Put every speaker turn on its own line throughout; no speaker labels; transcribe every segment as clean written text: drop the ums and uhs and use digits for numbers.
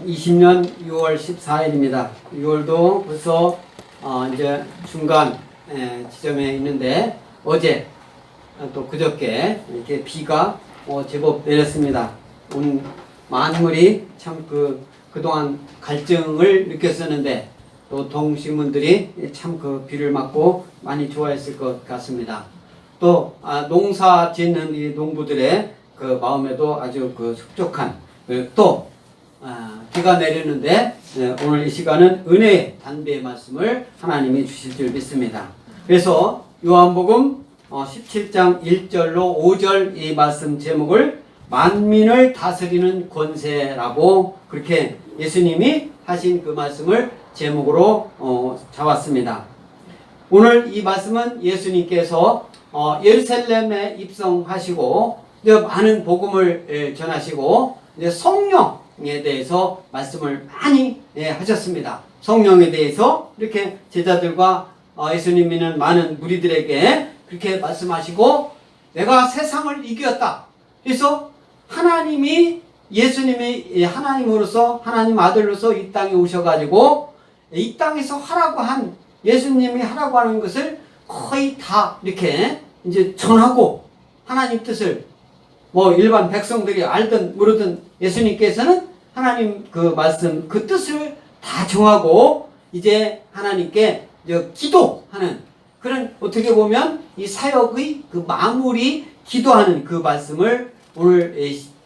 20년 6월 14일입니다. 6월도 벌써 이제 중간 지점에 있는데 어제 또 그저께 이렇게 비가 제법 내렸습니다. 온 만물이 참 그동안 갈증을 느꼈었는데 또 동시민들이 참 그 비를 맞고 많이 좋아했을 것 같습니다. 또 농사 짓는 이 농부들의 그 마음에도 아주 흡족한 또 비가 내리는데 오늘 이 시간은 은혜의 단비의 말씀을 하나님이 주실 줄 믿습니다. 그래서 요한복음 17장 1절로 5절 이 말씀 제목을 만민을 다스리는 권세라고 그렇게 예수님이 하신 그 말씀을 제목으로 잡았습니다. 오늘 이 말씀은 예수님께서 예루살렘에 입성하시고 많은 복음을 전하시고 성령에 대해서 말씀을 많이 하셨습니다. 성령에 대해서 이렇게 제자들과 예수님 믿는 많은 무리들에게 그렇게 말씀하시고 내가 세상을 이겼다. 그래서 하나님이 예수님이 하나님으로서 하나님 아들로서 이 땅에 오셔가지고 이 땅에서 하라고 한 예수님이 하라고 하는 것을 거의 다 이렇게 이제 전하고 하나님 뜻을 일반 백성들이 알든 모르든 예수님께서는 하나님 그 말씀 그 뜻을 다 정하고 이제 하나님께 기도하는 그런 어떻게 보면 이 사역의 그 마무리 기도하는 그 말씀을 오늘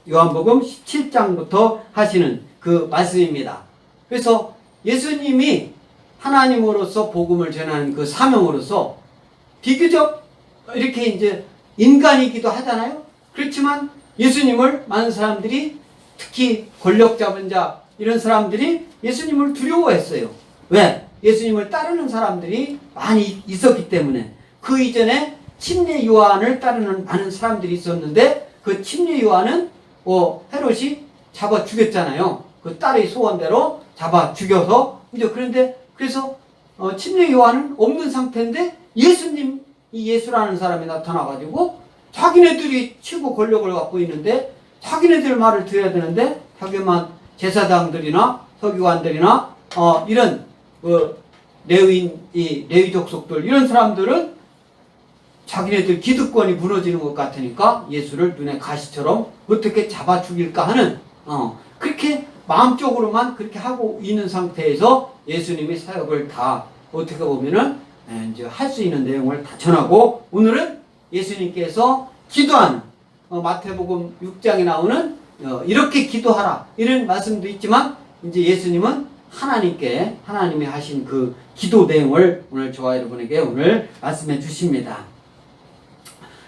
요한복음 17장부터 하시는 그 말씀입니다. 그래서 예수님이 하나님으로서 복음을 전하는 그 사명으로서 비교적 이렇게 이제 인간이기도 하잖아요. 그렇지만 예수님을 많은 사람들이 특히 권력 잡은 자 이런 사람들이 예수님을 두려워했어요. 왜? 예수님을 따르는 사람들이 많이 있었기 때문에. 그 이전에 침례 요한을 따르는 많은 사람들이 있었는데 그 침례 요한은 헤롯이 잡아 죽였잖아요. 그 딸의 소원대로 잡아 죽여서 이제 그래서 침례 요한은 없는 상태인데 예수님 이 예수라는 사람이 나타나가지고 자기네들이 최고 권력을 갖고 있는데 자기네들 말을 들어야 되는데 자기만 제사장들이나 서기관들이나 이런 레위 족속들 이런 사람들은 자기네들 기득권이 무너지는 것 같으니까 예수를 눈에 가시처럼 어떻게 잡아 죽일까 하는 그렇게 마음적으로만 그렇게 하고 있는 상태에서 예수님이 사역을 다 어떻게 보면은 이제 할 수 있는 내용을 다 전하고 오늘은 예수님께서 기도하는 마태복음 6장에 나오는 이렇게 기도하라 이런 말씀도 있지만 이제 예수님은 하나님이 하신 그 기도 내용을 오늘 저와 여러분에게 오늘 말씀해 주십니다.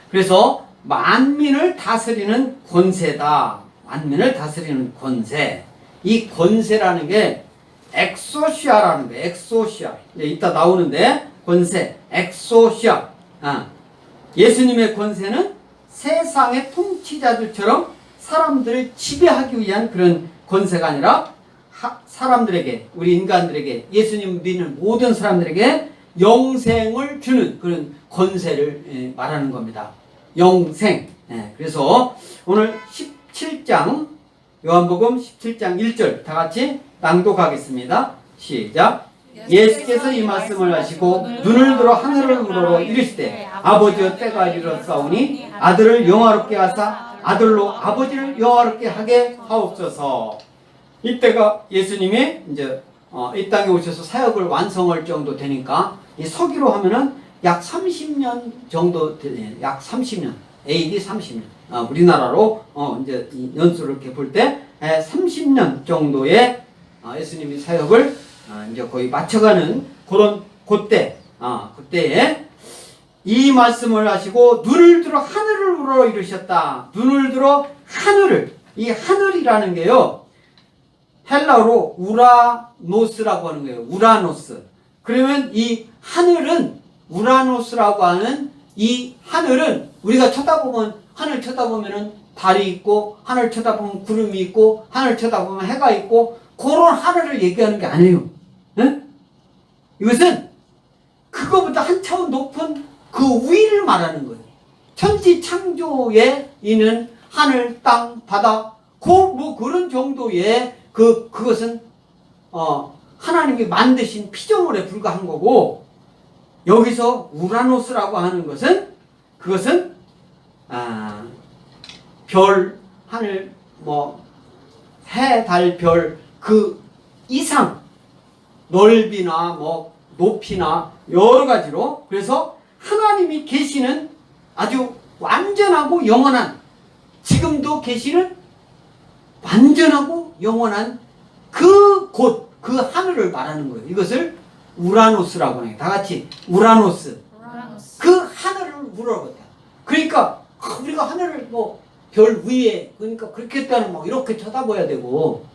그래서 만민을 다스리는 권세다. 만민을 다스리는 권세. 이 권세라는 게 엑소시아라는 거예요. 엑소시아. 이따 나오는데 권세, 엑소시아. 예수님의 권세는 세상의 통치자들처럼 사람들을 지배하기 위한 그런 권세가 아니라 사람들에게, 우리 인간들에게, 예수님 믿는 모든 사람들에게 영생을 주는 그런 권세를 말하는 겁니다. 영생. 그래서 오늘 17장, 요한복음 17장 1절 다 같이 낭독하겠습니다. 시작. 예수께서 이 말씀을 하시고 눈을 들어 하늘을 우러러 이르시되 아버지여 때가 이르렀사오니 아들을 영화롭게 하사 아들로 아버지를 영화롭게 하게 하옵소서. 이때가 예수님이 이제 이 땅에 오셔서 사역을 완성할 정도 되니까 이 서기로 하면은 약 30년 정도 되네요. 약 30년. AD 30년. 우리나라로 이제 연수를 이렇게 볼 때 30년 정도의 예수님이 사역을 이제 거의 맞춰가는 그때에 이 말씀을 하시고 눈을 들어 하늘을 우러러 이르셨다. 눈을 들어 하늘을. 이 하늘이라는 게요. 헬라어로 우라노스라고 하는 거예요. 우라노스. 그러면 이 하늘은 우라노스라고 하는 이 하늘은 우리가 하늘 쳐다보면은 달이 있고 하늘 쳐다보면 구름이 있고 하늘 쳐다보면 해가 있고 그런 하늘을 얘기하는 게 아니에요. 네? 이것은 그거보다 한 차원 높은 그 위를 말하는 거예요. 천지 창조에 있는 하늘, 땅, 바다 그런 정도의 그것은 하나님이 만드신 피조물에 불과한 거고, 여기서 우라노스라고 하는 것은 그것은 별, 하늘, 해, 달, 별 그 이상 넓이나 높이나 여러 가지로, 그래서 하나님이 계시는 아주 완전하고 영원한, 지금도 계시는 완전하고 영원한 그 곳, 그 하늘을 말하는 거예요. 이것을 우라노스라고 해요. 다 같이 우라노스. 그 하늘을 우러러보다. 그러니까 우리가 하늘을 별 위에, 그러니까 그렇게 했다는 이렇게 쳐다봐야 되고,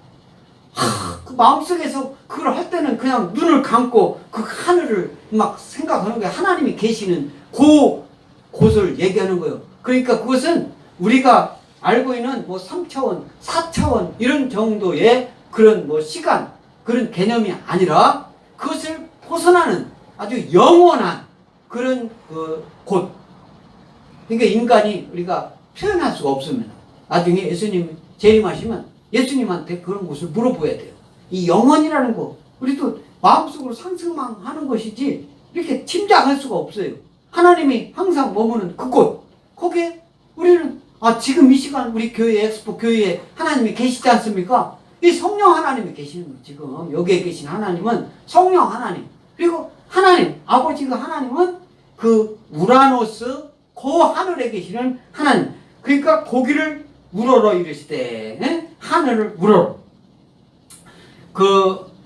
그 마음속에서 그걸 할 때는 그냥 눈을 감고 그 하늘을 막 생각하는 거예요. 하나님이 계시는 그 곳을 얘기하는 거예요. 그러니까 그것은 우리가 알고 있는 3차원, 4차원 이런 정도의 그런 시간, 그런 개념이 아니라 그것을 벗어나는 아주 영원한 그런 곳. 그러니까 인간이 우리가 표현할 수가 없습니다. 나중에 예수님 재림하시면 예수님한테 그런 것을 물어봐야 돼요. 이 영원이라는 거, 우리도 마음속으로 상상만 하는 것이지 이렇게 짐작할 수가 없어요. 하나님이 항상 머무는 그곳, 거기에 우리는 지금 이 시간 우리 교회, 엑스포 교회에 하나님이 계시지 않습니까? 이 성령 하나님이 계시는 거예요. 지금 여기에 계신 하나님은 성령 하나님, 그리고 하나님, 아버지가 하나님은 그 우라노스, 그 하늘에 계시는 하나님. 그러니까 고기를 우러러 이르시되, 하늘을 우러러.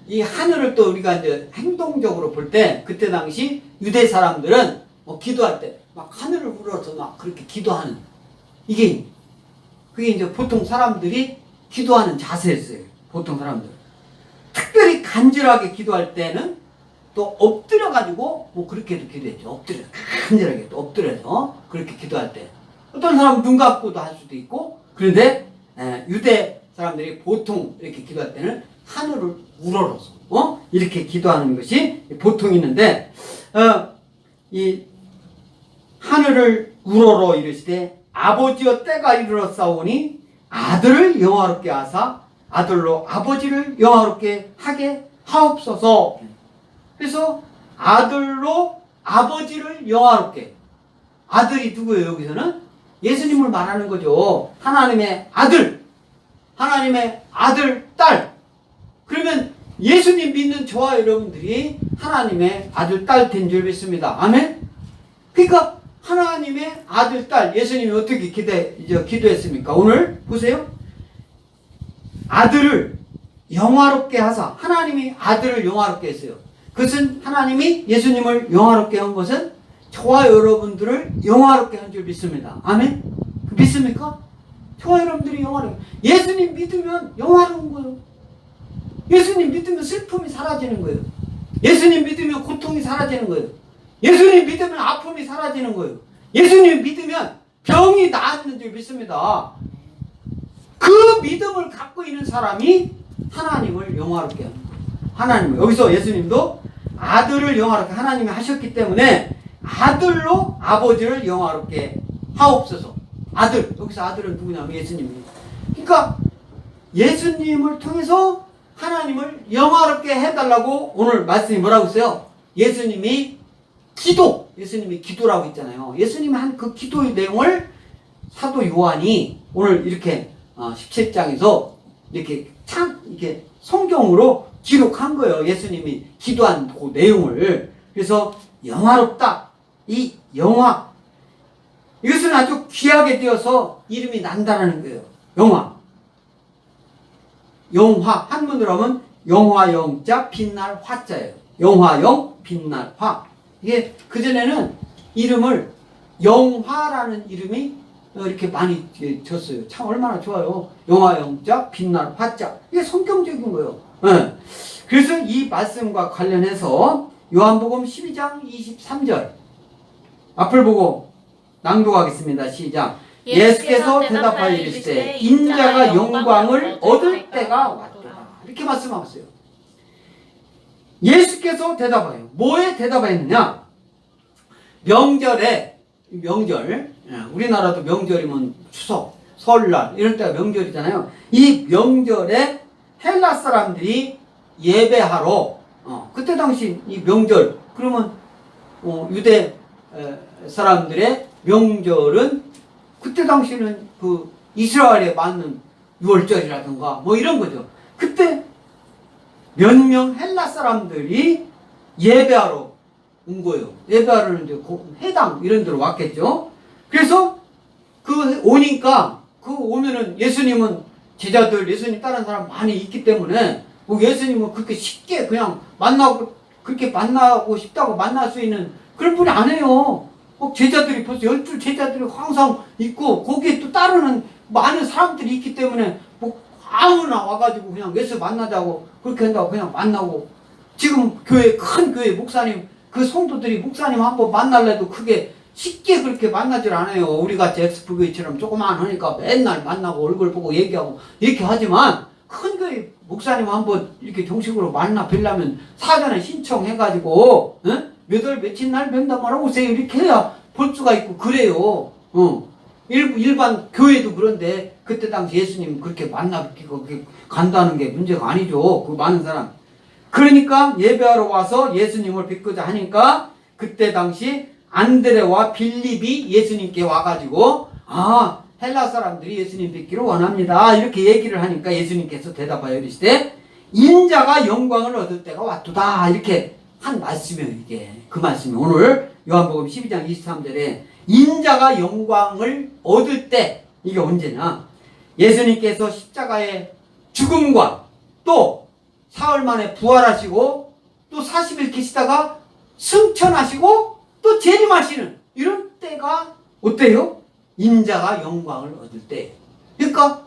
이 하늘을 또 우리가 이제 행동적으로 볼 때, 그때 당시 유대 사람들은 기도할 때 막 하늘을 우러러서 막 그렇게 기도하는, 그게 이제 보통 사람들이 기도하는 자세였어요. 보통 사람들. 특별히 간절하게 기도할 때는 또 엎드려가지고 그렇게도 기도했죠. 엎드려, 간절하게 또 엎드려서 그렇게 기도할 때. 어떤 사람은 눈 감고도 할 수도 있고, 그런데 유대 사람들이 보통 이렇게 기도할 때는 하늘을 우러러서 이렇게 기도하는 것이 보통 있는데, 이 하늘을 우러러 이르시되 아버지여 때가 이르렀사오니 아들을 영화롭게 하사 아들로 아버지를 영화롭게 하게 하옵소서. 그래서 아들로 아버지를 영화롭게. 아들이 누구예요? 여기서는 예수님을 말하는 거죠. 하나님의 아들, 하나님의 아들, 딸. 그러면 예수님 믿는 저와 여러분들이 하나님의 아들, 딸 된 줄 믿습니다. 아멘? 그러니까 하나님의 아들, 딸, 예수님이 어떻게 기도했습니까? 오늘 보세요. 아들을 영화롭게 하사, 하나님이 아들을 영화롭게 했어요. 그것은 하나님이 예수님을 영화롭게 한 것은 저와 여러분들을 영화롭게 한 줄 믿습니다. 아멘? 믿습니까? 저와 여러분들이 영화롭게. 예수님 믿으면 영화로운 거예요. 예수님 믿으면 슬픔이 사라지는 거예요. 예수님 믿으면 고통이 사라지는 거예요. 예수님 믿으면 아픔이 사라지는 거예요. 예수님 믿으면 병이 나았는 줄 믿습니다. 그 믿음을 갖고 있는 사람이 하나님을 영화롭게 하는 거예요. 하나님, 여기서 예수님도 아들을 영화롭게 하나님이 하셨기 때문에 아들로 아버지를 영화롭게 하옵소서. 아들, 여기서 아들은 누구냐면 예수님입니다. 그러니까 예수님을 통해서 하나님을 영화롭게 해달라고 오늘 말씀이 뭐라고 했어요? 예수님이 기도라고 했잖아요. 예수님이 한 그 기도의 내용을 사도 요한이 오늘 이렇게 17장에서 이렇게 성경으로 기록한 거예요. 예수님이 기도한 그 내용을. 그래서 영화롭다. 이 영화. 이것은 아주 귀하게 되어서 이름이 난다라는 거예요. 영화. 한문으로 하면 영화영자 빛날 화자예요. 영화영 빛날 화. 이게 그전에는 이름을 영화라는 이름이 이렇게 많이 줬어요. 참 얼마나 좋아요. 영화영자 빛날 화자. 이게 성경적인 거예요. 네. 그래서 이 말씀과 관련해서 요한복음 12장 23절 앞을 보고 낭독하겠습니다. 시작. 예수께서 대답하여 이르시되 인자가 영광을 얻을 때가 왔도다. 이렇게 말씀하셨어요. 예수께서 대답하여. 뭐에 대답했느냐? 명절, 우리나라도 명절이면 추석, 설날 이런 때가 명절이잖아요. 이 명절에 헬라 사람들이 예배하러 그때 당시 이 명절 그러면 유대 사람들의 명절은 그때 당시는 그 이스라엘에 맞는 유월절이라든가 뭐 이런 거죠. 그때 몇 명 헬라 사람들이 예배하러 온 거예요. 예배하러 이제 회당 이런 데로 왔겠죠. 그래서 그 오니까 그 오면은 예수님은 제자들 예수님 따르는 사람 많이 있기 때문에 예수님은 그렇게 쉽게 그냥 만나고 그렇게 만나고 싶다고 만날 수 있는 그런 분이 아니에요. 제자들이 벌써 12 제자들이 항상 있고 거기에 또 따르는 많은 사람들이 있기 때문에 아무나 와가지고 그냥 예수 만나자고 그렇게 한다고 그냥 만나고 지금 큰 교회 목사님 그 성도들이 목사님 한번 만날래도 그게 쉽게 그렇게 만나질 않아요. 우리같이 엑스포교회처럼 조그만 하니까 맨날 만나고 얼굴 보고 얘기하고 이렇게 하지만 큰 교회 목사님 한번 이렇게 정식으로 만나 뵈려면 사전에 신청해가지고 몇 월 며칠 날 면담하러 오세요 이렇게 해야 볼 수가 있고 그래요. 일반 교회도 그런데 그때 당시 예수님 그렇게 만나뵙기가 간다는 게 문제가 아니죠. 그 많은 사람. 그러니까 예배하러 와서 예수님을 뵙고자 하니까 그때 당시 안드레와 빌립이 예수님께 와가지고 헬라 사람들이 예수님 뵙기를 원합니다. 이렇게 얘기를 하니까 예수님께서 대답하여 이르시되 인자가 영광을 얻을 때가 왔도다. 이렇게 한 말씀이에요. 이게 그 말씀이 오늘 요한복음 12장 23절에 인자가 영광을 얻을 때 이게 언제냐? 예수님께서 십자가의 죽음과 또 사흘 만에 부활하시고 또 40일 계시다가 승천하시고 또 재림하시는 이런 때가 어때요? 인자가 영광을 얻을 때. 그러니까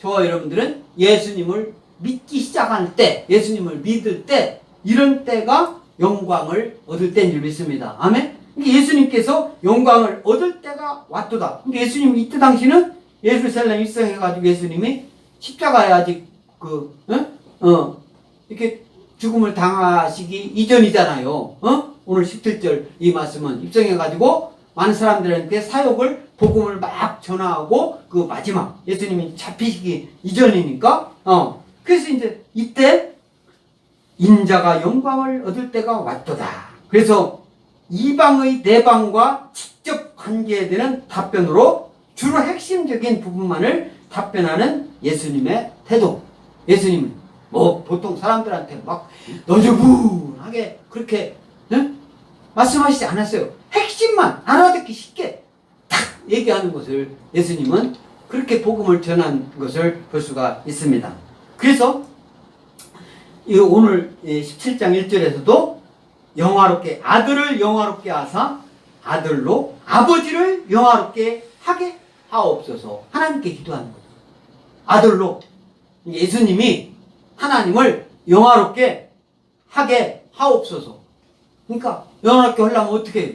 저와 여러분들은 예수님을 믿기 시작할 때, 예수님을 믿을 때 이런 때가 영광을 얻을 때인 줄 믿습니다. 아멘? 예수님께서 영광을 얻을 때가 왔도다. 예수님이 이때 당시는 예루살렘 입성해가지고 예수님이 십자가에 아직 이렇게 죽음을 당하시기 이전이잖아요. 오늘 17절 이 말씀은 입성해가지고 많은 사람들한테 사역을 복음을 막 전하고 그 마지막 예수님이 잡히시기 이전이니까 그래서 이제 이때 인자가 영광을 얻을 때가 왔도다. 그래서 이방의 내방과 직접 관계되는 답변으로 주로 핵심적인 부분만을 답변하는 예수님의 태도. 예수님은 보통 사람들한테 막 너저분하게 그렇게 말씀하시지 않았어요. 핵심만 알아듣기 쉽게 딱 얘기하는 것을 예수님은 그렇게 복음을 전한 것을 볼 수가 있습니다. 그래서 오늘 17장 1절에서도 영화롭게 아들을 영화롭게 하사 아들로 아버지를 영화롭게 하게 하옵소서. 하나님께 기도하는 거죠. 아들로 예수님이 하나님을 영화롭게 하게 하옵소서. 그러니까 영화롭게 하려면 어떻게 해요?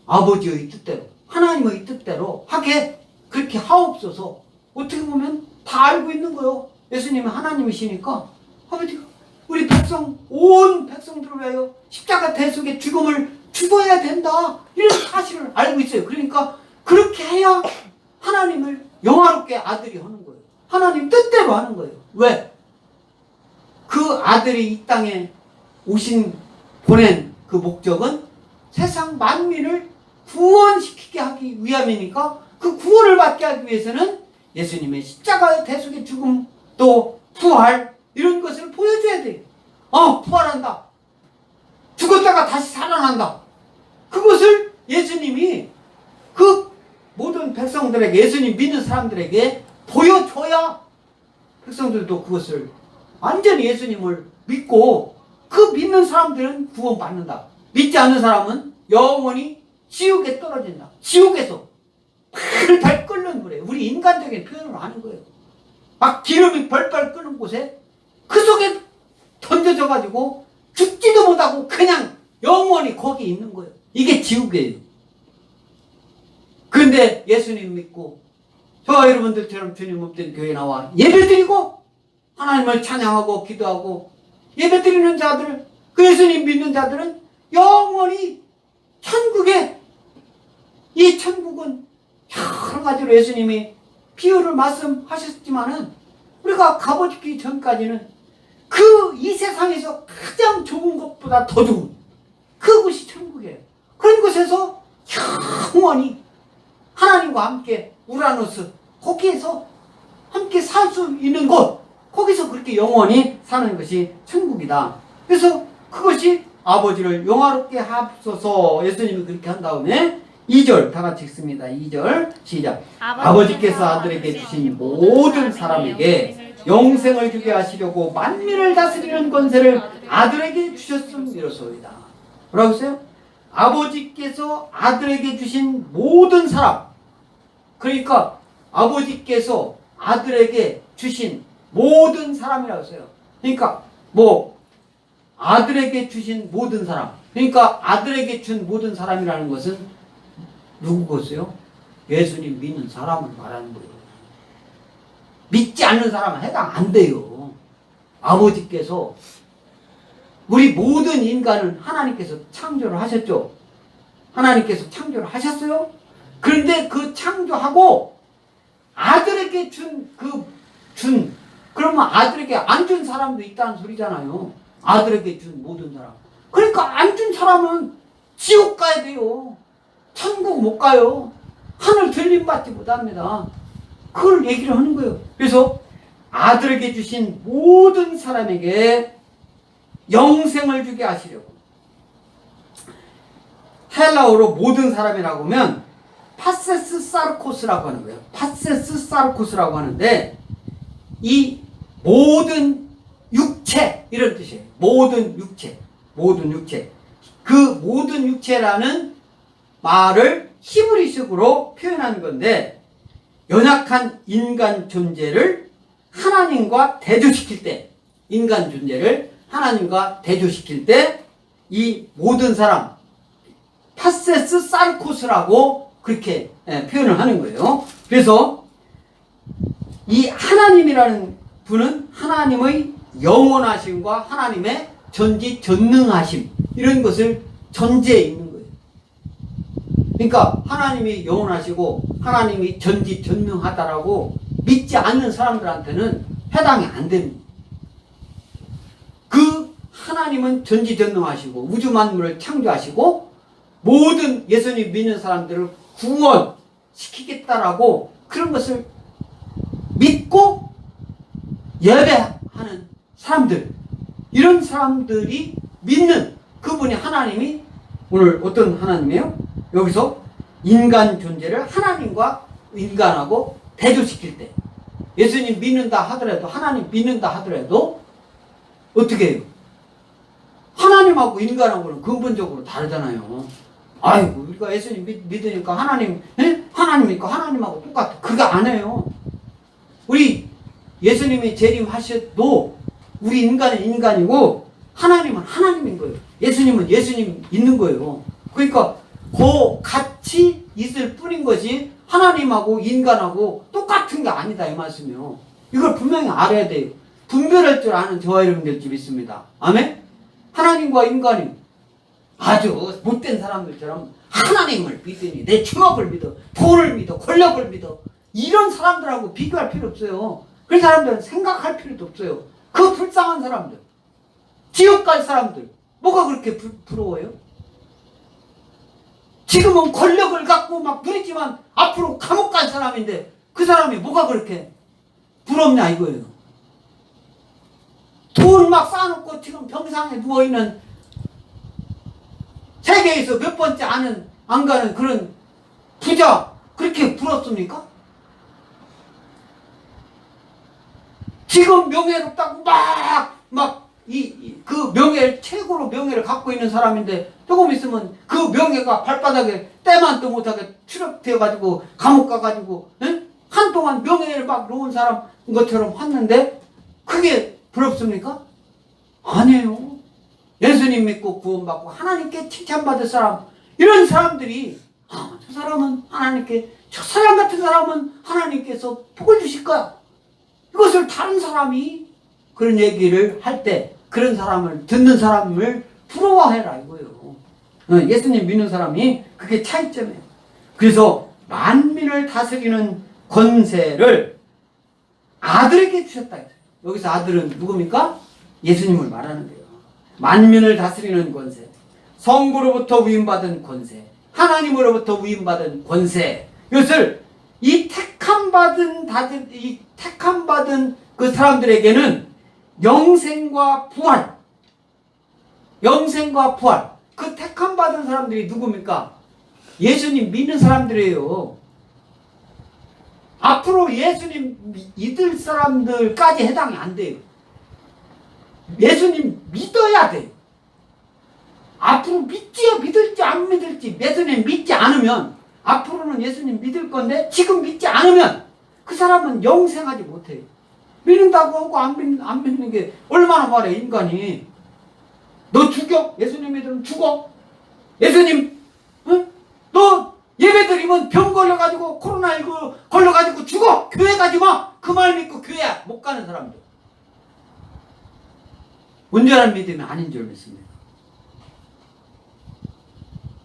아버지의 뜻대로 하나님의 뜻대로 하게 그렇게 하옵소서. 어떻게 보면 다 알고 있는 거예요. 예수님은 하나님이시니까 아버지가 우리 백성 온 백성들을 위하여 십자가 대속의 죽음을 죽어야 된다 이런 사실을 알고 있어요. 그러니까 그렇게 해야 하나님을 영화롭게 아들이 하는 거예요. 하나님 뜻대로 하는 거예요. 왜? 그 아들이 이 땅에 보낸 그 목적은 세상 만민을 구원시키게 하기 위함이니까 그 구원을 받게 하기 위해서는 예수님의 십자가의 대속의 죽음 또 부활 이런 것을 보여줘야 돼요. 부활한다. 죽었다가 다시 살아난다. 그것을 예수님이 그 모든 백성들에게 예수님 믿는 사람들에게 보여줘야 백성들도 그것을 완전히 예수님을 믿고 그 믿는 사람들은 구원받는다. 믿지 않는 사람은 영원히 지옥에 떨어진다. 지옥에서 팔팔 끓는 물에 우리 인간적인 표현으로 하는 거예요. 막 기름이 벌벌 끓는 곳에 그 속에 던져져 가지고 죽지도 못하고 그냥 영원히 거기 있는 거예요. 이게 지옥이에요. 그런데 예수님 믿고 저와 여러분들처럼 주님 없던 교회 나와 예배드리고 하나님을 찬양하고 기도하고 예배드리는 자들, 그 예수님 믿는 자들은 영원히 천국에, 이 천국은 여러 가지로 예수님이 비유를 말씀하셨지만은 우리가 가보기 전까지는 그 이 세상에서 가장 좋은 것보다 더 좋은 그곳이 천국이에요. 그런 곳에서 영원히 하나님과 함께 우라노스 거기에서 함께 살 수 있는 곳, 거기서 그렇게 영원히 사는 것이 천국이다. 그래서 그것이 아버지를 영화롭게 하소서. 예수님이 그렇게 한 다음에 2절 다 같이 읽습니다. 2절 시작. 아버지께서 아들에게 주신 모든 사람에게 영생을 주게 하시려고 만민을 다스리는 권세를 아들에게 주셨음이로소이다. 뭐라고 했어요? 아버지께서 아들에게 주신 모든 사람, 그러니까 아버지께서 아들에게 주신 모든 사람이라고 했어요. 그러니까 뭐 아들에게 주신 모든 사람, 그러니까 아들에게 준 모든 사람이라는 것은 누구겠어요? 예수님 믿는 사람을 말하는 거예요. 믿지 않는 사람은 해당 안 돼요. 아버지께서 우리 모든 인간은 하나님께서 창조를 하셨죠. 하나님께서 창조를 하셨어요. 그런데 그 창조하고 아들에게 그러면 아들에게 안 준 사람도 있다는 소리잖아요. 아들에게 준 모든 사람. 그러니까 안 준 사람은 지옥 가야 돼요. 천국 못 가요. 하늘 들림받지 못합니다. 그걸 얘기를 하는 거예요. 그래서 아들에게 주신 모든 사람에게 영생을 주게 하시려고. 헬라어로 모든 사람이라고 하면 파세스 사르코스라고 하는 거예요. 파세스 사르코스라고 하는데 이 모든 육체 이런 뜻이에요. 모든 육체. 그 모든 육체라는 말을 히브리식으로 표현한 건데 연약한 인간 존재를 하나님과 대조시킬 때, 인간 존재를 하나님과 대조시킬 때 이 모든 사람 파세스 사르코스라고 그렇게 표현을 하는 거예요. 그래서 이 하나님이라는 분은 하나님의 영원하심과 하나님의 전지전능하심 이런 것을 전제해 있는 거예요. 그러니까 하나님이 영원하시고 하나님이 전지전능하다라고 믿지 않는 사람들한테는 해당이 안 됩니다. 그 하나님은 전지전능하시고 우주 만물을 창조하시고 모든 예수님 믿는 사람들을 구원시키겠다라고 그런 것을 믿고 예배하는 사람들, 이런 사람들이 믿는 그분이 하나님이 오늘 어떤 하나님이에요? 여기서 인간 존재를 하나님과 인간하고 대조시킬 때 예수님 믿는다 하더라도 하나님 믿는다 하더라도 어떻게 해요? 하나님하고 인간하고는 근본적으로 다르잖아요. 아이고 우리가 예수님 믿으니까 하나님 하나님이니까 하나님하고 똑같아. 그거 안 해요. 우리 예수님이 재림하셔도 우리 인간은 인간이고 하나님은 하나님인 거예요. 예수님은 예수님 있는 거예요. 그러니까 그 같이 있을 뿐인 것이 하나님하고 인간하고 똑같은 게 아니다 이 말씀이요. 이걸 분명히 알아야 돼요. 분별할 줄 아는 저와 여러분들 집 있습니다. 아멘? 하나님과 인간이 아주 못된 사람들처럼 하나님을 믿으니 내 주먹을 믿어, 돈을 믿어, 권력을 믿어 이런 사람들하고 비교할 필요 없어요. 그 사람들은 생각할 필요도 없어요. 그 불쌍한 사람들, 지옥 갈 사람들 뭐가 그렇게 부러워요? 지금은 권력을 갖고 막 누리지만 앞으로 감옥 갈 사람인데 그 사람이 뭐가 그렇게 부럽냐 이거예요. 돈 막 쌓아놓고 지금 병상에 누워있는 세계에서 몇 번째 안 가는 그런 부자 그렇게 부럽습니까? 지금 명예롭다고 그 명예, 최고로 명예를 갖고 있는 사람인데 조금 있으면 그 명예가 발바닥에 때만도 못하게 추락되어가지고 감옥 가가지고 한동안 명예를 막 놓은 사람 것처럼 했는데 그게 부럽습니까? 아니에요. 예수님 믿고 구원받고 하나님께 칭찬받을 사람, 이런 사람들이 저 사람은 하나님께, 저 사람 같은 사람은 하나님께서 복을 주실 거야. 이것을 다른 사람이 그런 얘기를 할 때 그런 사람을 듣는 사람을 부러워해라 이거예요. 예수님 믿는 사람이 그게 차이점이에요. 그래서 만민을 다스리는 권세를 아들에게 주셨다. 여기서 아들은 누굽니까? 예수님을 말하는데요. 만민을 다스리는 권세, 성부로부터 위임받은 권세, 하나님으로부터 위임받은 권세. 이것을 이 택함받은 그 사람들에게는 영생과 부활, 영생과 부활. 그 택함받은 사람들이 누굽니까? 예수님 믿는 사람들이에요. 앞으로 예수님 믿을 사람들까지 해당이 안 돼요. 예수님 믿어야 돼요. 앞으로 믿을지 안 믿을지, 예수님 믿지 않으면, 앞으로는 예수님 믿을 건데 지금 믿지 않으면 그 사람은 영생하지 못해요. 믿는다고 하고 안 믿는 게 얼마나 말해, 인간이. 너 죽여? 예수님 믿으면 죽어? 예수님, 응? 너 예배 드리면 병 걸려가지고, 코로나19 걸려가지고 죽어! 교회 가지 마! 그 말 믿고 교회 못 가는 사람들. 온전한 믿음이 아닌 줄 믿습니다.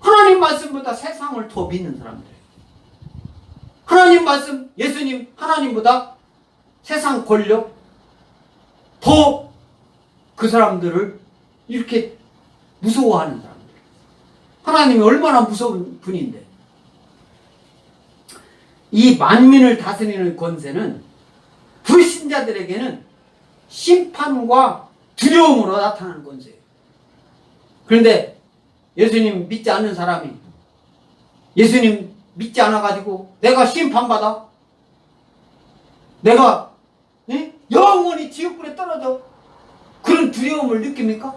하나님 말씀보다 세상을 더 믿는 사람들. 하나님 말씀, 예수님, 하나님보다 세상 권력, 더 그 사람들을 이렇게 무서워하는 사람들. 하나님이 얼마나 무서운 분인데. 이 만민을 다스리는 권세는 불신자들에게는 심판과 두려움으로 나타나는 권세예요. 그런데 예수님 믿지 않는 사람이, 예수님 믿지 않아가지고 내가 심판받아, 내가 영원히 지옥불에 떨어져, 그런 두려움을 느낍니까?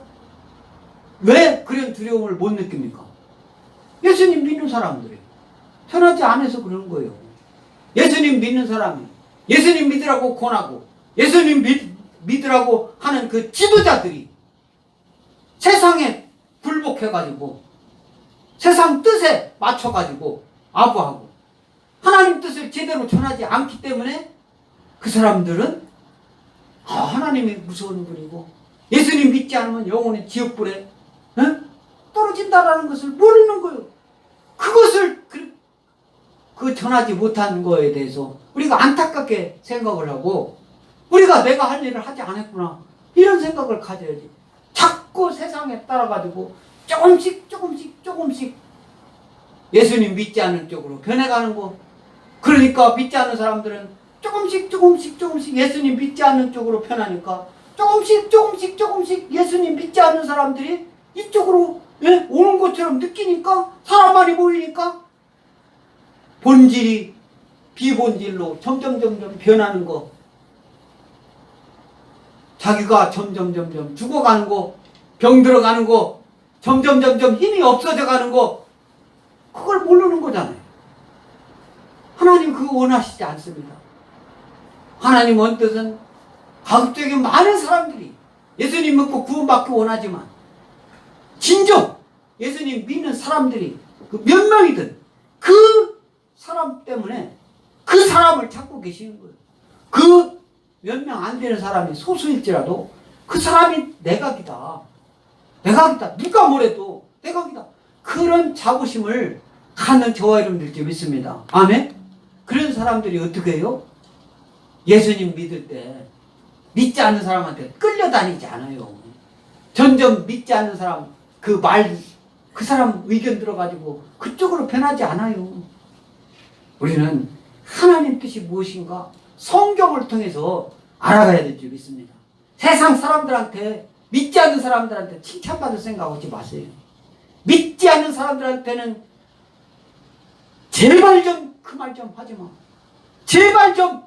왜 그런 두려움을 못 느낍니까? 예수님 믿는 사람들이 편하지 않아서 그러는 거예요. 예수님 믿는 사람이, 예수님 믿으라고 권하고, 예수님 믿으라고 하는 그 지도자들이 세상에 굴복해가지고, 세상 뜻에 맞춰가지고 아부하고, 하나님 뜻을 제대로 전하지 않기 때문에 그 사람들은 하나님이 무서운 분이고, 예수님 믿지 않으면 영원히 지옥불에 떨어진다라는 것을 모르는 거예요. 그것을 그 전하지 못한 거에 대해서 우리가 안타깝게 생각을 하고, 우리가 내가 할 일을 하지 않았구나, 이런 생각을 가져야지. 자꾸 세상에 따라가지고 조금씩 예수님 믿지 않는 쪽으로 변해가는 거. 그러니까 믿지 않는 사람들은 조금씩 예수님 믿지 않는 쪽으로 변하니까 조금씩 예수님 믿지 않는 사람들이 이쪽으로 오는 것처럼 느끼니까, 사람 많이 모이니까 본질이 비본질로 점점 변하는 거, 자기가 점점 죽어가는 거, 병 들어가는 거, 점점 힘이 없어져 가는 거, 그걸 모르는 거잖아요. 하나님 그거 원하시지 않습니다. 하나님 원뜻은 가급적인 많은 사람들이 예수님 믿고 구원받기 원하지만, 진정 예수님 믿는 사람들이 그 몇 명이든 그 사람 때문에 그 사람을 찾고 계시는 거예요. 그 몇 명 안 되는 사람이 소수일지라도 그 사람이 내각이다. 누가 뭐래도 내각이다. 그런 자부심을 갖는 저와 여러분들께 믿습니다. 아멘? 그런 사람들이 어떻게 해요? 예수님 믿을 때 믿지 않는 사람한테 끌려다니지 않아요. 점점 믿지 않는 사람 그 사람 의견 들어가지고 그쪽으로 변하지 않아요. 우리는 하나님 뜻이 무엇인가 성경을 통해서 알아가야 될 줄 믿습니다. 세상 사람들한테, 믿지 않는 사람들한테 칭찬받을 생각하지 마세요. 믿지 않는 사람들한테는 제발 좀 그 말 좀 하지 마. 제발 좀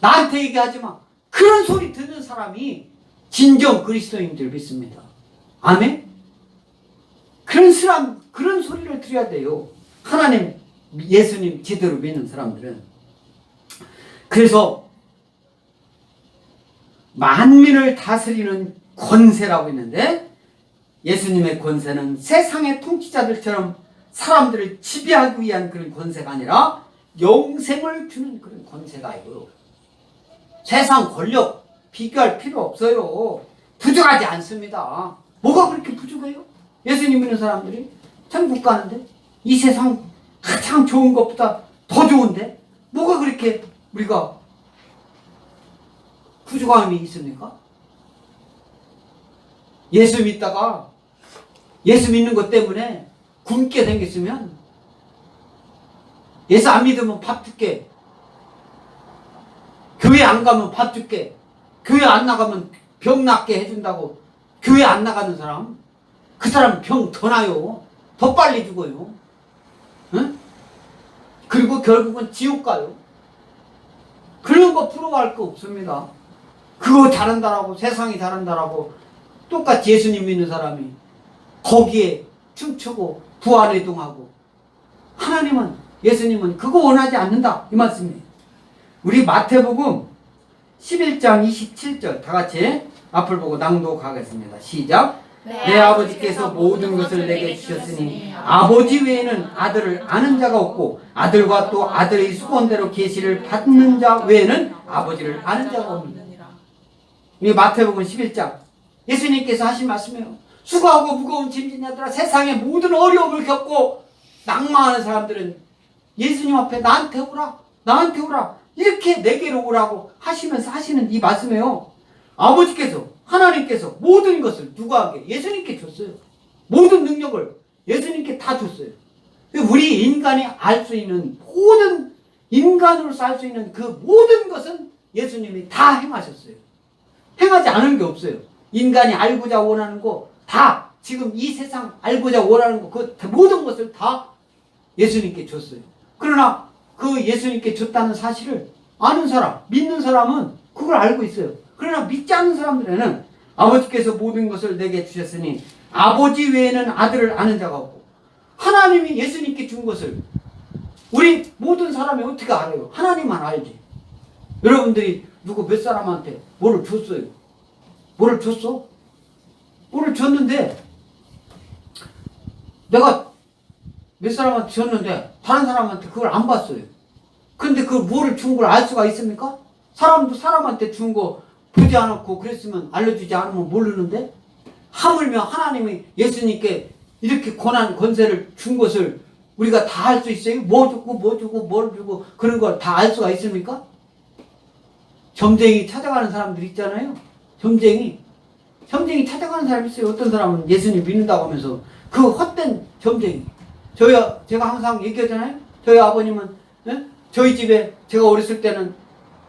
나한테 얘기하지 마. 그런 소리 듣는 사람이 진정 그리스도인 줄 믿습니다. 아멘? 그런 소리를 들어야 돼요. 하나님, 예수님 제대로 믿는 사람들은. 그래서 만민을 다스리는 권세라고 있는데, 예수님의 권세는 세상의 통치자들처럼 사람들을 지배하기 위한 그런 권세가 아니라 영생을 주는 그런 권세가 아니고요. 세상 권력 비교할 필요 없어요. 부족하지 않습니다. 뭐가 그렇게 부족해요? 예수님 믿는 사람들이 천국 가는데, 이 세상 가장 좋은 것보다 더 좋은데, 뭐가 그렇게 우리가 부족함이 있습니까? 예수 믿다가 예수 믿는 것 때문에 굶게 생겼으면 예수 안 믿으면 밥 줄게. 교회 안 가면 밥 줄게. 교회 안 나가면 병 낫게 해준다고 교회 안 나가는 사람, 그 사람 병 더 나요. 더 빨리 죽어요. 응? 그리고 결국은 지옥 가요. 그런 거 부러워할 거 없습니다. 그거 잘한다라고, 세상이 잘한다라고 똑같이 예수님 믿는 사람이 거기에 춤추고 부활해동하고, 하나님은, 예수님은 그거 원하지 않는다, 이 말씀이에요. 우리 마태복음 11장 27절 다 같이 앞을 보고 낭독하겠습니다. 시작. 내 아버지께서 모든 것을 내게 주셨으니 아버지 외에는 아들을 아는 자가 없고 아들과 또 아들의 수건대로 계시를 받는 자 외에는 아버지를 아는 자가 없느니라. 우리 마태복음 11장 예수님께서 하신 말씀이에요. 수고하고 무거운 짐진 자들아, 세상의 모든 어려움을 겪고 낭망하는 사람들은 예수님 앞에 나한테 오라, 나한테 오라, 이렇게 내게로 오라고 하시면서 하시는 이 말씀이에요. 아버지께서, 하나님께서 모든 것을 누구에게? 예수님께 줬어요. 모든 능력을 예수님께 다 줬어요. 우리 인간이 알 수 있는 모든, 인간으로서 알 수 있는 그 모든 것은 예수님이 다 행하셨어요. 행하지 않은 게 없어요. 인간이 알고자 원하는 거 다, 지금 이 세상 알고자 원하는 거, 그 모든 것을 다 예수님께 줬어요. 그러나 그 예수님께 줬다는 사실을 아는 사람, 믿는 사람은 그걸 알고 있어요. 그러나 믿지 않는 사람들에는 아버지께서 모든 것을 내게 주셨으니 아버지 외에는 아들을 아는 자가 없고, 하나님이 예수님께 준 것을 우리 모든 사람이 어떻게 알아요? 하나님만 알지. 여러분들이 누구 몇 사람한테 뭐를 줬어요? 뭐를 줬어? 뭐를 줬는데, 내가 몇 사람한테 줬는데 다른 사람한테 그걸 안 봤어요. 근데 그 뭐를 준 걸 알 수가 있습니까? 사람도 사람한테 준 거 보지 않았고 그랬으면, 알려주지 않으면 모르는데, 하물며 하나님이 예수님께 이렇게 권한 권세를 준 것을 우리가 다 알 수 있어요? 뭐 주고 뭐 주고 뭘 주고 그런 걸 다 알 수가 있습니까? 점쟁이 찾아가는 사람들 있잖아요. 점쟁이 찾아가는 사람 있어요. 어떤 사람은 예수님 믿는다고 하면서 그 헛된 점쟁이. 제가 항상 얘기하잖아요. 저희 아버님은, 예? 저희 집에 제가 어렸을 때는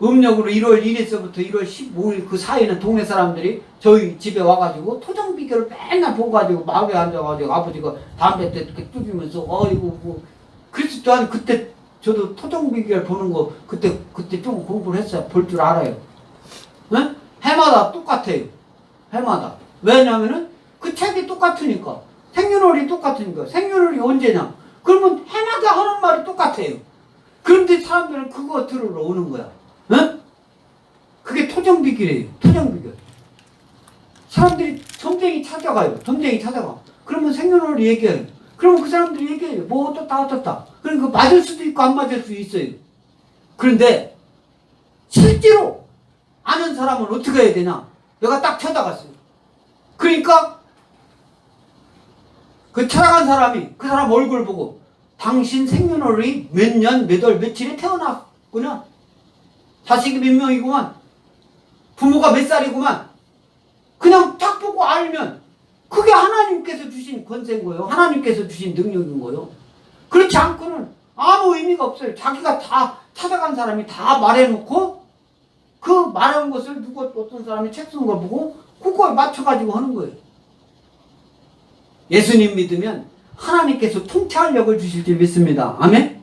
음력으로 1월 1일서부터 1월 15일 그 사이에는 동네 사람들이 저희 집에 와가지고 토종 비결을 맨날 보고가지고 마루에 앉아가지고 아버지가 담배 때 이렇게 뚜비면서 어이구 뭐, 그래서 또한 그때 저도 토종 비결 보는 거 그때 좀 공부를 했어요. 볼 줄 알아요. 예? 해마다 똑같아요. 해마다. 왜냐면은 그 책이 똑같으니까. 생년월일이 똑같으니까. 생년월일이 언제냐? 그러면 해마다 하는 말이 똑같아요. 그런데 사람들은 그거 들으러 오는 거야. 응? 그게 토정비결이에요. 토정비결. 사람들이 점쟁이 찾아가요. 점쟁이 찾아가. 그러면 생년월일 얘기해요. 그러면 그 사람들이 얘기해요. 뭐 어떻다. 그러니까 맞을 수도 있고 안 맞을 수도 있어요. 그런데 실제로 아는 사람은 어떻게 해야 되냐? 내가 딱 찾아갔어요. 그러니까 그 찾아간 사람이 그 사람 얼굴 보고 당신 생년월일이 몇 년, 몇 월, 며칠에 태어났구나. 자식이 몇 명이구만. 부모가 몇 살이구만. 그냥 딱 보고 알면 그게 하나님께서 주신 권세인 거예요. 하나님께서 주신 능력인 거예요. 그렇지 않고는 아무 의미가 없어요. 자기가 다 찾아간 사람이 다 말해놓고 그 말한 것을 어떤 사람이 책 쓴 걸 보고 그거에 맞춰가지고 하는 거예요. 예수님 믿으면 하나님께서 통찰력을 주실 줄 믿습니다. 아멘?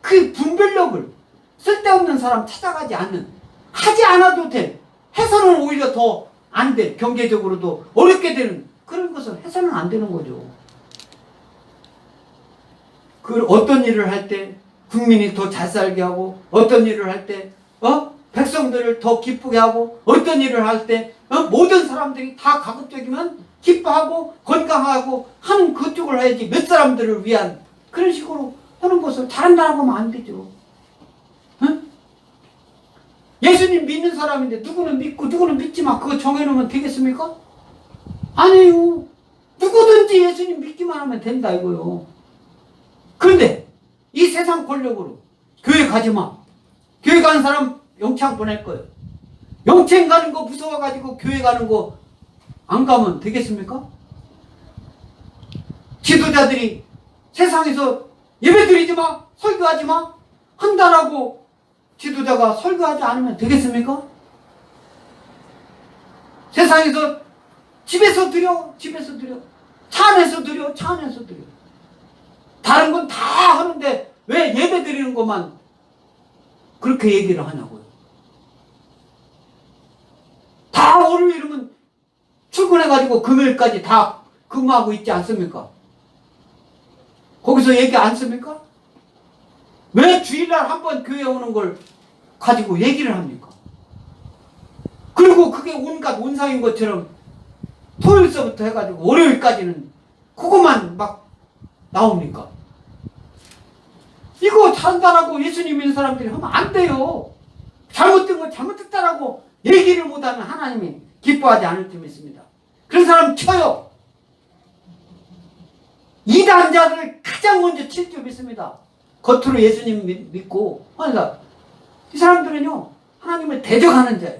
그 분별력을, 쓸데없는 사람 찾아가지 않는, 하지 않아도 돼. 해서는 오히려 더 안 돼. 경제적으로도 어렵게 되는 그런 것은 해서는 안 되는 거죠. 그 어떤 일을 할 때 국민이 더 잘 살게 하고, 어떤 일을 할 때 백성들을 더 기쁘게 하고, 어떤 일을 할 때 모든 사람들이 다 가급적이면 기뻐하고 건강하고 하는 그쪽을 해야지, 몇 사람들을 위한 그런 식으로 하는 것을 잘한다고 하면 안 되죠. 응? 예수님 믿는 사람인데 누구는 믿고 누구는 믿지 마, 그거 정해놓으면 되겠습니까? 아니에요. 누구든지 예수님 믿기만 하면 된다 이거요. 그런데 이 세상 권력으로 교회 가지 마. 교회 가는 사람 영창 보낼 거예요. 영생 가는 거 무서워가지고 교회 가는 거 안 가면 되겠습니까? 지도자들이 세상에서 예배 드리지 마, 설교하지 마 한다라고 지도자가 설교하지 않으면 되겠습니까? 세상에서 집에서 드려, 집에서 드려, 차 안에서 드려, 차 안에서 드려. 다른 건 다 하는데 왜 예배 드리는 것만 그렇게 얘기를 하냐고요. 다 월요일이면 출근해가지고 금요일까지 다 근무하고 있지 않습니까? 거기서 얘기 안 씁니까? 왜 주일날 한 번 교회 오는 걸 가지고 얘기를 합니까? 그리고 그게 온갖 온상인 것처럼 토요일서부터 해가지고 월요일까지는 그것만 막 나옵니까? 이거 잘한다라고 예수님 믿는 사람들이 하면 안 돼요. 잘못된 건 잘못했다라고 얘기를 못하면 하나님이 기뻐하지 않을 줄 믿습니다. 그런 사람 쳐요. 이단자를 가장 먼저 칠 줄 믿습니다. 겉으로 예수님 믿고 그러니까 이 사람들은요 하나님을 대적하는 자예요.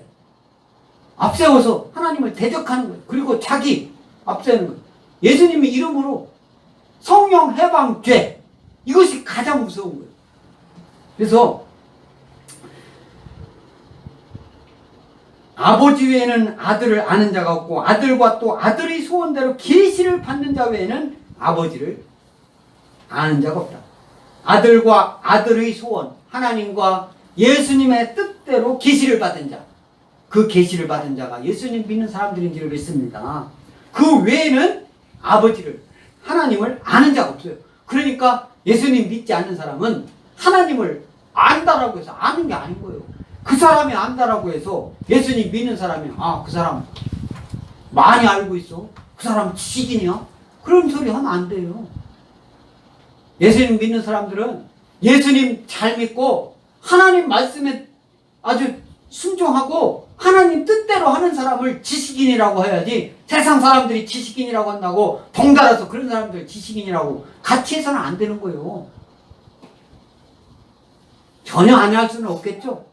앞세워서 하나님을 대적하는 거예요. 그리고 자기 앞세우는 거예요. 예수님의 이름으로 성령 해방죄, 이것이 가장 무서운 거예요. 그래서 아버지 외에는 아들을 아는 자가 없고 아들과 또 아들의 소원대로 계시를 받는 자 외에는 아버지를 아는 자가 없다. 아들과 아들의 소원, 하나님과 예수님의 뜻대로 계시를 받은 자, 그 계시를 받은 자가 예수님 믿는 사람들인 줄 믿습니다. 그 외에는 아버지를, 하나님을 아는 자가 없어요. 그러니까 예수님 믿지 않는 사람은 하나님을 안다라고 해서 아는 게 아닌 거예요. 그 사람이 안다라고 해서 예수님 믿는 사람이 그 사람 많이 알고 있어, 그 사람 지식인이야, 그런 소리 하면 안 돼요. 예수님 믿는 사람들은 예수님 잘 믿고 하나님 말씀에 아주 순종하고 하나님 뜻대로 하는 사람을 지식인이라고 해야지, 세상 사람들이 지식인이라고 한다고 덩달아서 그런 사람들 지식인이라고 같이 해서는 안 되는 거예요. 전혀 안 할 수는 없겠죠.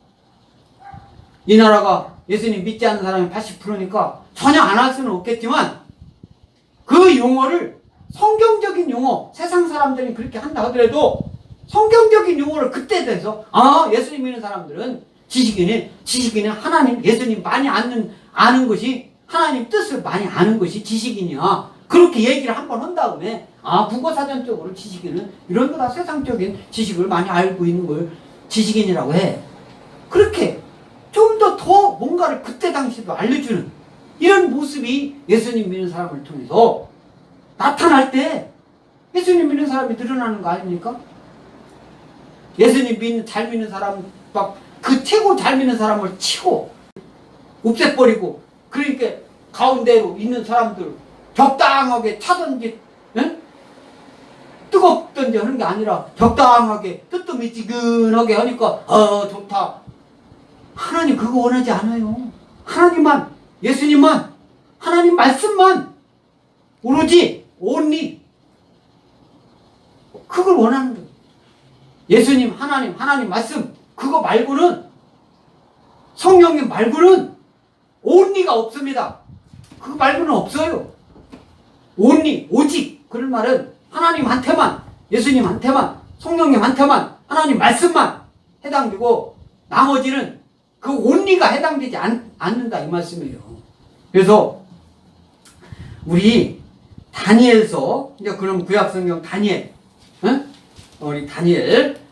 이 나라가 예수님 믿지 않는 사람이 80%니까 전혀 안 할 수는 없겠지만 그 용어를, 성경적인 용어, 세상 사람들이 그렇게 한다 하더라도 성경적인 용어를 그때 돼서 예수님 믿는 사람들은 지식인은 하나님, 예수님 많이 아는 것이, 하나님 뜻을 많이 아는 것이 지식인이야, 그렇게 얘기를 한번 한 다음에 국어사전적으로 지식인은 이런 거다, 세상적인 지식을 많이 알고 있는 걸 지식인이라고 해. 그렇게 좀 더 뭔가를 그때 당시도 알려주는 이런 모습이 예수님 믿는 사람을 통해서 나타날 때 예수님 믿는 사람이 늘어나는 거 아닙니까? 예수님 잘 믿는 사람, 막 그 최고 잘 믿는 사람을 치고 없애버리고, 그러니까 가운데로 있는 사람들 적당하게 차든지, 응? 뜨겁든지 하는 게 아니라 적당하게 뜨뜻미지근하게 하니까 좋다. 하나님 그거 원하지 않아요. 하나님만, 예수님만, 하나님 말씀만, 오로지 only 그걸 원하는 거예요. 예수님, 하나님 말씀, 그거 말고는, 성령님 말고는 only가 없습니다. 그거 말고는 없어요. only, 오직, 그런 말은 하나님한테만, 예수님한테만, 성령님한테만, 하나님 말씀만 해당되고 나머지는 그 only가 해당되지 않는다, 이 말씀이에요. 그래서 우리 다니엘서, 이제 그럼 구약성경 다니엘, 응? 우리 다니엘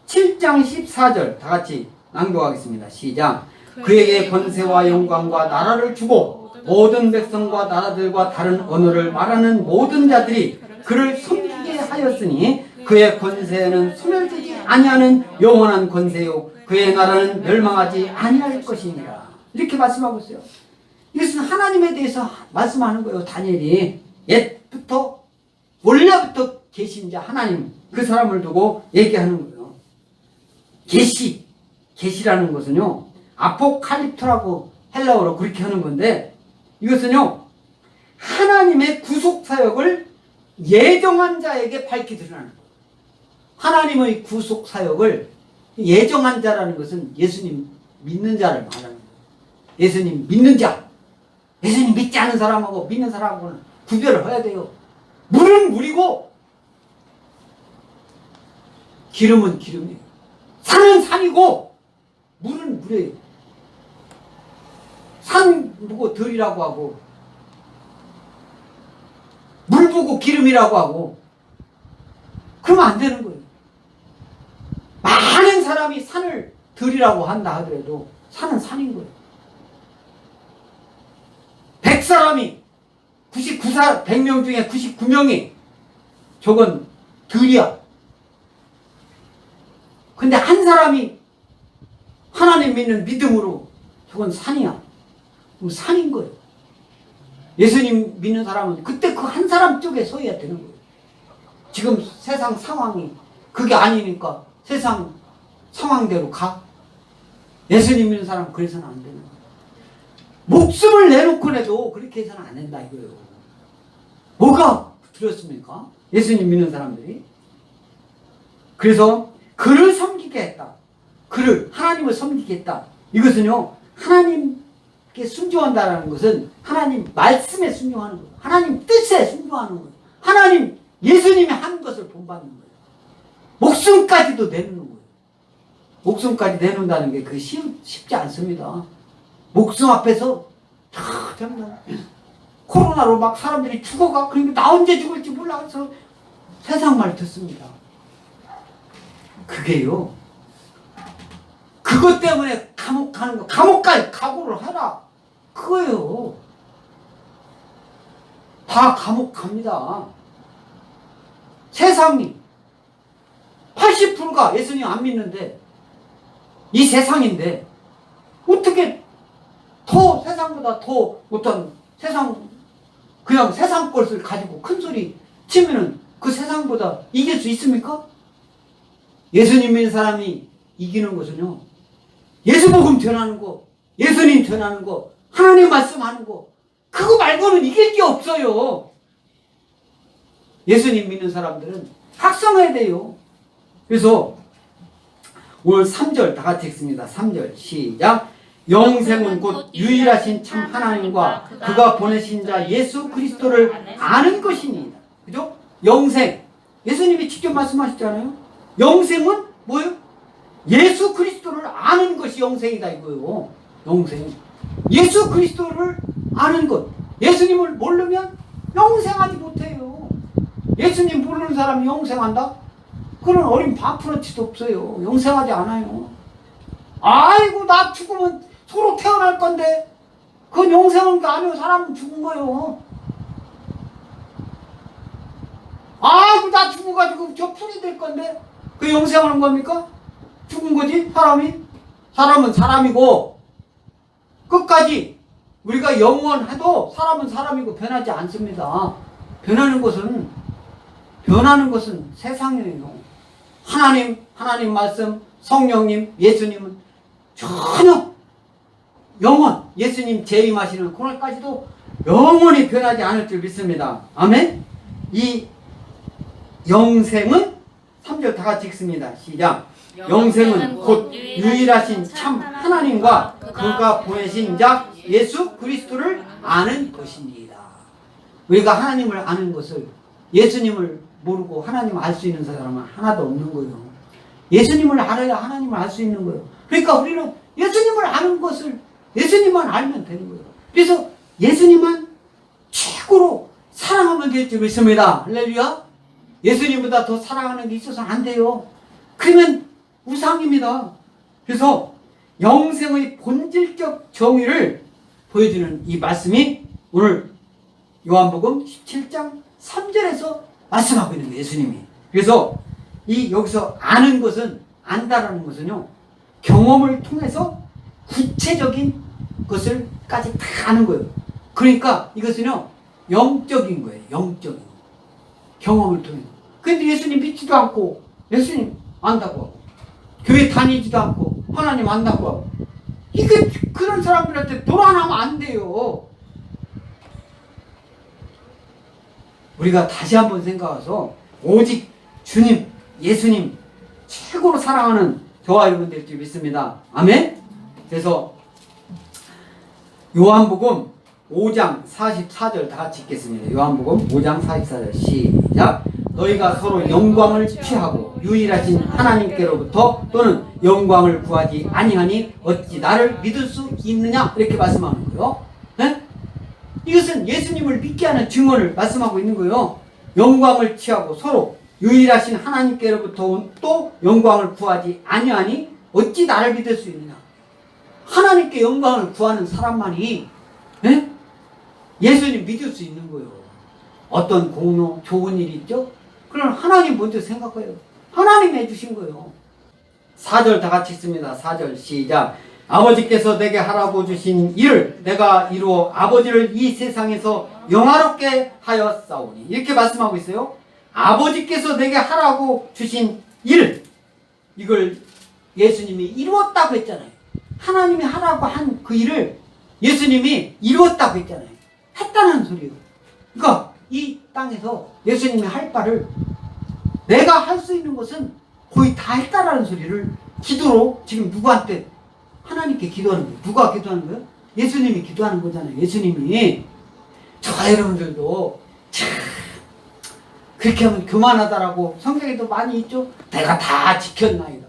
7장 14절 다 같이 낭독하겠습니다. 시작. 그에게 권세와 영광과 나라를 주고 모든 백성과 나라들과 다른 언어를 말하는 모든 자들이 그를 섬기게 하였으니 그의 권세는 소멸되지 아니하는 영원한 권세요 그의 나라는 멸망하지 아니할 것이니라. 이렇게 말씀하고 있어요. 이것은 하나님에 대해서 말씀하는 거예요. 다니엘이 옛부터 원래부터 계신 자 하나님, 그 사람을 두고 얘기하는 거예요. 계시라는 것은요, 아포칼립토라고 헬라어로 그렇게 하는 건데, 이것은요 하나님의 구속 사역을 예정한 자에게 밝히 드러나는 거예요. 하나님의 구속 사역을 예정한 자라는 것은 예수님 믿는 자를 말하는 거예요. 예수님 믿는 자, 예수님 믿지 않은 사람하고 믿는 사람하고는 구별을 해야 돼요. 물은 물이고 기름은 기름이에요. 산은 산이고 물은 물이에요. 산 보고 들이라고 하고 물 보고 기름이라고 하고 그러면 안 되는 거예요. 많은 사람이 산을 들이라고 한다 하더라도 산은 산인 거예요. 100사람이 100명 중에 99명이 저건 들이야. 근데 한 사람이 하나님 믿는 믿음으로 저건 산이야. 그럼 산인 거예요. 예수님 믿는 사람은 그때 그 한 사람 쪽에 서야 되는 거예요. 지금 세상 상황이 그게 아니니까 세상 상황대로 가. 예수님 믿는 사람은 그래서는 안 되는 거예요. 목숨을 내놓고 해도 그렇게 해서는 안 된다 이거예요. 뭐가 두렵습니까? 예수님 믿는 사람들이. 그래서 그를 섬기게 했다. 그를 하나님을 섬기게 했다. 이것은요 하나님께 순종한다는 것은 하나님 말씀에 순종하는 거예요. 하나님 뜻에 순종하는 거예요. 하나님 예수님이 한 것을 본받는 거예요. 목숨까지도 내놓는 거예요. 목숨까지 내놓는다는 게 그게 쉽지 않습니다. 목숨 앞에서 정말 코로나로 막 사람들이 죽어가. 그러니까 나 언제 죽을지 몰라서 세상 말 듣습니다. 그게요. 그것 때문에 감옥 가는 거. 감옥까지 각오를 해라. 그거예요. 다 감옥 갑니다. 세상이 80%가 예수님 안 믿는데 이 세상인데 어떻게 더 세상보다 더 어떤 세상 그냥 세상 것을 가지고 큰 소리 치면은 그 세상보다 이길 수 있습니까? 예수님 믿는 사람이 이기는 것은요 예수 복음 전하는 거, 예수님 전하는 거, 하나님 말씀하는 거 그거 말고는 이길 게 없어요. 예수님 믿는 사람들은 확성해야 돼요. 그래서 오늘 3절 다 같이 읽습니다. 3절 시작. 영생은 곧 유일하신 참 하나님과 그가 보내신 자 예수 그리스도를 아는 것입니다. 그죠? 영생. 예수님이 직접 말씀하셨잖아요. 영생은 뭐예요? 예수 그리스도를 아는 것이 영생이다 이거예요. 영생. 예수 그리스도를 아는 것. 예수님을 모르면 영생하지 못해요. 예수님 모르는 사람이 영생한다? 그런 어린 반프러치도 없어요. 영생하지 않아요. 아이고 나 죽으면 서로 태어날 건데 그건 영생한 게 아니에요. 사람은 죽은 거예요. 아이고 나 죽어가지고 저 풀이 될 건데 그 영생하는 겁니까? 죽은 거지 사람이. 사람은 사람이고 끝까지 우리가 영원해도 사람은 사람이고 변하지 않습니다. 변하는 것은 세상이에요. 하나님 말씀, 성령님, 예수님은 전혀 영원, 예수님 재림하시는 그날까지도 영원히 변하지 않을 줄 믿습니다. 아멘? 이 영생은 3절 다 같이 읽습니다. 시작. 영생은 곧 유일하신 참 하나님과 그가 보내신 자 예수 그리스도를 아는 것입니다. 우리가 하나님을 아는 것을 예수님을 모르고 하나님 알 수 있는 사람은 하나도 없는 거예요. 예수님을 알아야 하나님을 알 수 있는 거예요. 그러니까 우리는 예수님을 아는 것을 예수님만 알면 되는 거예요. 그래서 예수님만 최고로 사랑하면 될 줄 믿습니다. 할렐루야. 예수님보다 더 사랑하는 게 있어서는 안 돼요. 그러면 우상입니다. 그래서 영생의 본질적 정의를 보여주는 이 말씀이 오늘 요한복음 17장 3절에서 말씀하고 있는 거예요. 예수님이. 그래서 여기서 아는 것은 안다라는 것은요 경험을 통해서 구체적인 것을까지 다 아는 거예요. 그러니까 이것은요 영적인 거예요. 영적인 경험을 통해서. 근데 예수님 믿지도 않고 예수님 안다고 하고 교회 다니지도 않고 하나님 안다고 하고 이게 그런 사람들한테 도란하면 안 돼요. 우리가 다시 한번 생각해서 오직 주님, 예수님 최고로 사랑하는 저와 여러분 될 줄 믿습니다. 아멘? 그래서 요한복음 5장 44절 다 같이 읽겠습니다. 요한복음 5장 44절 시작. 너희가 서로 영광을 취하고 유일하신 하나님께로부터 또는 영광을 구하지 아니하니 어찌 나를 믿을 수 있느냐, 이렇게 말씀하는 거예요. 네? 이것은 예수님을 믿게 하는 증언을 말씀하고 있는 거예요. 영광을 취하고 서로 유일하신 하나님께로부터 또 영광을 구하지 아니하니 어찌 나를 믿을 수 있느냐. 하나님께 영광을 구하는 사람만이 예수님 믿을 수 있는 거예요. 어떤 공로, 좋은 일이 있죠? 그럼 하나님 먼저 생각해요. 하나님 해주신 거예요. 4절 다 같이 읽습니다. 4절 시작. 아버지께서 내게 하라고 주신 일을 내가 이루어 아버지를 이 세상에서 영화롭게 하였사오니, 이렇게 말씀하고 있어요. 아버지께서 내게 하라고 주신 일, 이걸 예수님이 이루었다고 했잖아요. 하나님이 하라고 한 그 일을 예수님이 이루었다고 했잖아요. 했다는 소리예요. 그러니까 이 땅에서 예수님이 할 바를, 내가 할 수 있는 것은 거의 다 했다라는 소리를 기도로 지금 누구한테? 하나님께 기도하는 거예요. 누가 기도하는 거예요? 예수님이 기도하는 거잖아요. 예수님이. 저 여러분들도 참 그렇게 하면 교만하다라고 성경에도 많이 있죠. 내가 다 지켰나이다.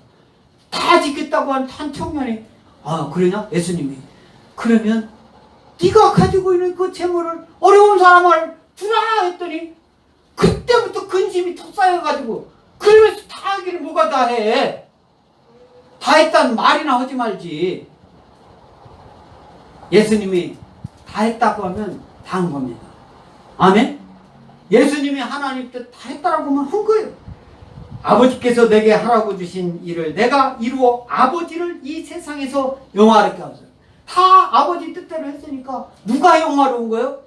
다 지켰다고 한 청년이, 아 그러냐? 예수님이 그러면 네가 가지고 있는 그 재물을 어려운 사람을 주라 했더니 그때부터 근심이 톡 쌓여가지고, 그러면서 다 하기는 뭐가 다 해. 다 했다는 말이나 하지 말지. 예수님이 다 했다고 하면 다 한 겁니다. 아멘? 예수님이 하나님 뜻 다 했다라고 하면 한 거예요. 아버지께서 내게 하라고 주신 일을 내가 이루어 아버지를 이 세상에서 영화롭게 하소서. 다 아버지 뜻대로 했으니까 누가 영화로운 거예요?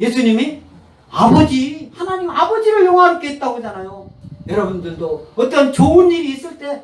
예수님이 아버지, 하나님 아버지를 영화롭게 했다고 하잖아요. 여러분들도 어떤 좋은 일이 있을 때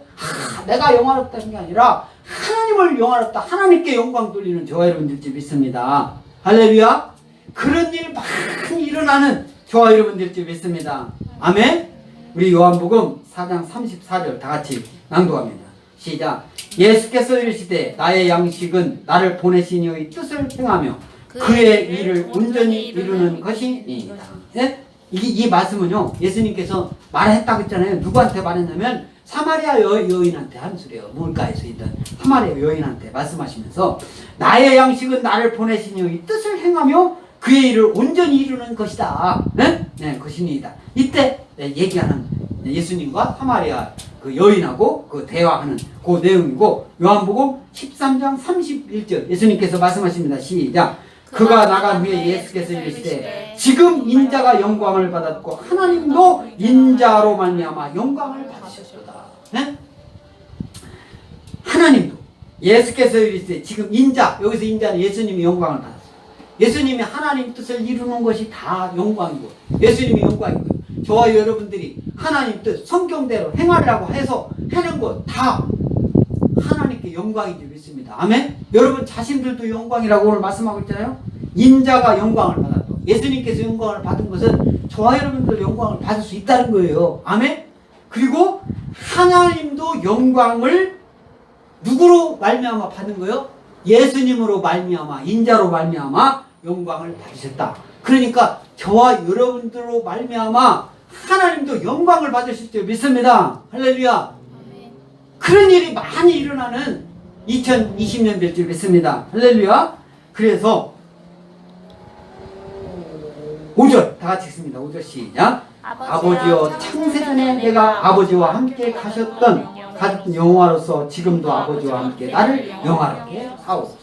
내가 영화롭다는 게 아니라 하나님을 영화롭다, 하나님께 영광 돌리는 저와 여러분들 줄 믿습니다. 할렐루야. 그런 일 많이 일어나는 저와 여러분들 줄 믿습니다. 아멘. 우리 요한복음 4장 34절 다 같이 낭독합니다. 시작. 예수께서 이르시되 나의 양식은 나를 보내신 이의 뜻을 행하며 그의 일을 온전히 이루는 것이니이다. 네? 이 말씀은요, 예수님께서 말했다고 했잖아요. 누구한테 말했냐면 사마리아 여인한테 한 소리예요. 물가에서 있던 사마리아 여인한테 말씀하시면서 나의 양식은 나를 보내신 이의 뜻을 행하며 그의 일을 온전히 이루는 것이다. 네? 네, 것이니이다. 이때 얘기하는 예수님과 사마리아 그 여인하고 그 대화하는 그 내용이고, 요한복음 13장 31절 예수님께서 말씀하십니다. 시작. 그가 나간 후에 예수께서 이르시되 지금 인자가 영광을 받았고 하나님도 인자로 말미암아 영광을 받으셨도다. 네? 하나님도 예수께서 이르시되 지금 인자, 여기서 인자는 예수님이 영광을 받았어요. 예수님이 하나님 뜻을 이루는 것이 다 영광이고 예수님이 영광이고요. 저와 여러분들이 하나님 뜻 성경대로 행하려고 해서 하는 것 다 하나님께 영광인 줄 믿습니다. 아멘. 여러분 자신들도 영광이라고 오늘 말씀하고 있잖아요. 인자가 영광을 받았고 예수님께서 영광을 받은 것은 저와 여러분들 영광을 받을 수 있다는 거예요. 아멘. 그리고 하나님도 영광을 누구로 말미암아 받은 거예요? 예수님으로 말미암아, 인자로 말미암아 영광을 받으셨다. 그러니까 저와 여러분들로 말미암아 하나님도 영광을 받으실 줄 믿습니다. 할렐루야. 그런 일이 많이 일어나는 2020년 될 줄 믿습니다. 할렐루야. 그래서 5절 다 같이 읽습니다. 5절 시작. 아버지여 창세전에 내가 아버지와 함께 가셨던 영화로서 지금도 아버지와 함께 나를 영화롭게 하옵소서.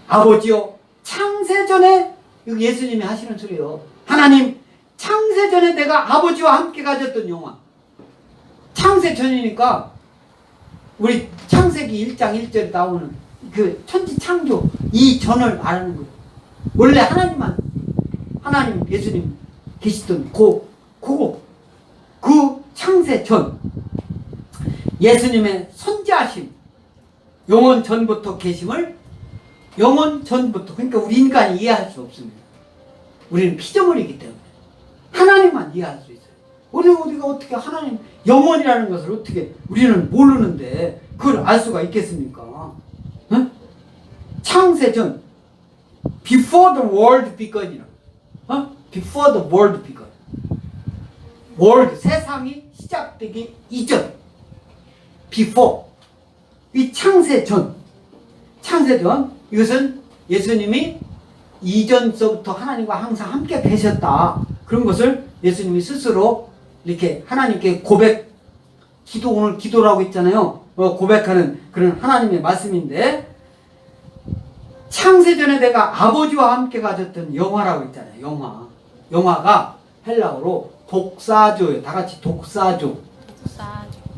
아버지여 창세전에, 여기 예수님이 하시는 소리요. 하나님 창세전에 내가 아버지와 함께 가졌던 영화. 창세전이니까 우리 창세기 1장 1절에 나오는 그 천지 창조 이 전을 말하는 거예요. 원래 하나님만, 하나님 예수님 계시던 그 창세 전 예수님의 선지하심, 영원 전부터 계심을 영원 전부터, 그러니까 우리 인간이 이해할 수 없습니다. 우리는 피조물이기 때문에 하나님만 이해할 수 있어요. 우리가 어떻게 하나님 영원이라는 것을 어떻게 우리는 모르는데 그걸 알 수가 있겠습니까? 응? 창세 전 before the world begun이라고. before the world begun. world, 세상이 시작되기 이전. before. 이 창세 전. 이것은 예수님이 이전서부터 하나님과 항상 함께 계셨다. 그런 것을 예수님이 스스로 이렇게 하나님께 오늘 기도라고 했잖아요. 고백하는 그런 하나님의 말씀인데, 창세전에 내가 아버지와 함께 가졌던 영화라고 했잖아요. 영화가 헬라어로 독사조예요. 다 같이 독사조.